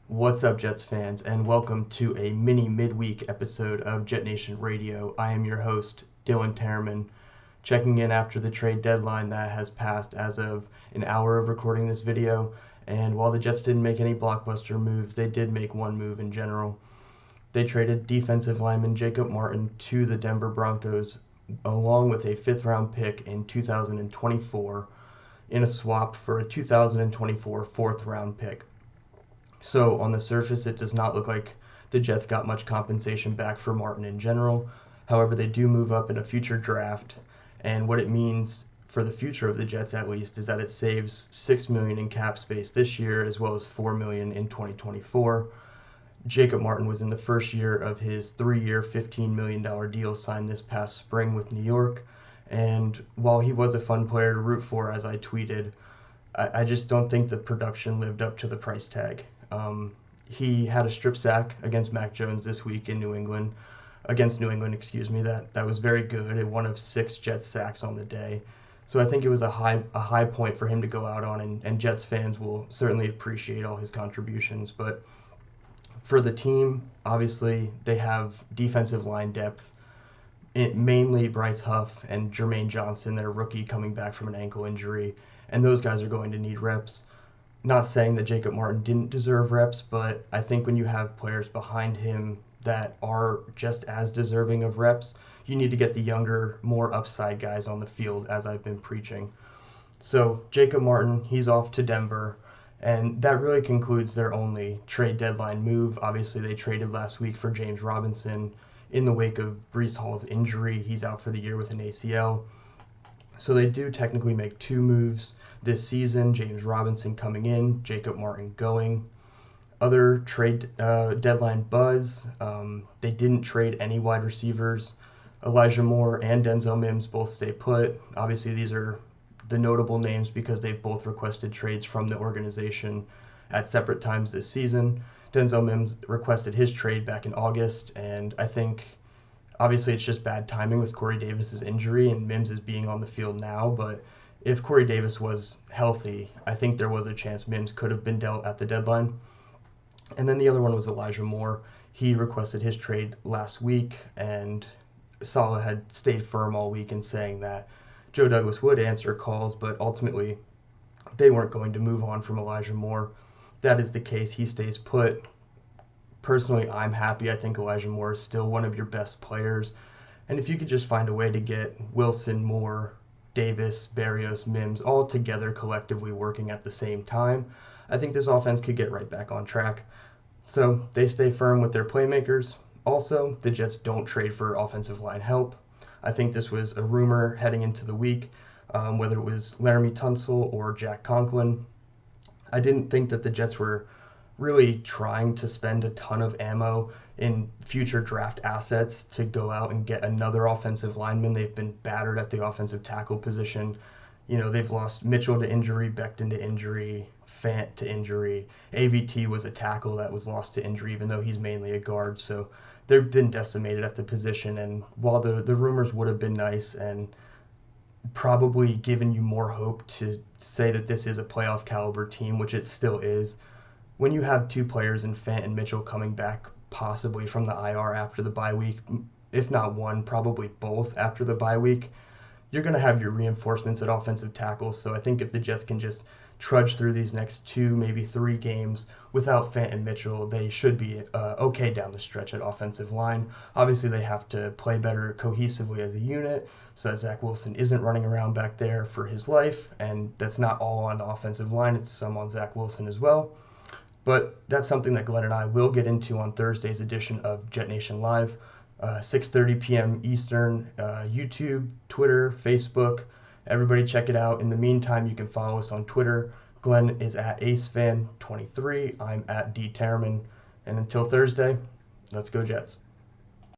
What's up, Jets fans, and welcome to a mini midweek episode of JetNation Radio. I am your host, Dylan Tereman, checking in after the trade deadline that has passed as of an hour of recording this video. And while the Jets didn't make any blockbuster moves, they did make one move in general. They traded defensive lineman Jacob Martin to the Denver Broncos, along with a fifth-round pick in 2024 in a swap for a 2024 fourth-round pick. So on the surface, it does not look like the Jets got much compensation back for Martin in general. However, they do move up in a future draft, and what it means for the future of the Jets, at least, is that it saves $6 million in cap space this year, as well as $4 million in 2024. Jacob Martin was in the first year of his 3-year, $15 million deal signed this past spring with New York, and while he was a fun player to root for, as I tweeted, I just don't think the production lived up to the price tag. He had a strip sack against Mac Jones this week in New England, that was very good, one of 6 Jets sacks on the day. So I think it was a high point for him to go out on, and Jets fans will certainly appreciate all his contributions. But for the team, obviously, they have defensive line depth. Mainly Bryce Huff and Jermaine Johnson, their rookie coming back from an ankle injury, and those guys are going to need reps. Not saying that Jacob Martin didn't deserve reps, but I think when you have players behind him that are just as deserving of reps, you need to get the younger, more upside guys on the field, as I've been preaching. So Jacob Martin, he's off to Denver, and that really concludes their only trade deadline move. Obviously, they traded last week for James Robinson in the wake of Breece Hall's injury. He's out for the year with an ACL. So they do technically make 2 moves this season, James Robinson coming in, Jacob Martin going. Other trade deadline buzz, they didn't trade any wide receivers. Elijah Moore and Denzel Mims both stay put. Obviously, these are the notable names because they've both requested trades from the organization at separate times this season. Denzel Mims requested his trade back in August, and I think obviously it's just bad timing with Corey Davis's injury and Mims is being on the field now, but if Corey Davis was healthy, I think there was a chance Mims could have been dealt at the deadline. And then the other one was Elijah Moore. He requested his trade last week, and Saleh had stayed firm all week in saying that Joe Douglas would answer calls, but ultimately they weren't going to move on from Elijah Moore. That is the case. He stays put. Personally, I'm happy. I think Elijah Moore is still one of your best players. And if you could just find a way to get Wilson, Moore, Davis, Berrios, Mims all together collectively working at the same time, I think this offense could get right back on track. So they stay firm with their playmakers. Also, the Jets don't trade for offensive line help. I think this was a rumor heading into the week, whether it was Laramie Tunsil or Jack Conklin. I didn't think that the Jets were really trying to spend a ton of ammo in future draft assets to go out and get another offensive lineman. They've been battered at the offensive tackle position. They've lost Mitchell to injury, Becton to injury, Fant to injury. AVT was a tackle that was lost to injury, even though he's mainly a guard. So they've been decimated at the position. And while the rumors would have been nice and probably given you more hope to say that this is a playoff caliber team, which it still is, when you have 2 players in Fant and Mitchell coming back possibly from the IR after the bye week, if not one, probably both after the bye week, you're going to have your reinforcements at offensive tackle. So I think if the Jets can just trudge through these next 2, maybe 3 games without Fant and Mitchell, they should be okay down the stretch at offensive line. Obviously, they have to play better cohesively as a unit so that Zach Wilson isn't running around back there for his life, and that's not all on the offensive line. It's some on Zach Wilson as well. But that's something that Glenn and I will get into on Thursday's edition of Jet Nation Live, 6:30 p.m. Eastern, YouTube, Twitter, Facebook. Everybody check it out. In the meantime, you can follow us on Twitter. Glenn is at AceFan23. I'm at D Tereman. And until Thursday, let's go Jets.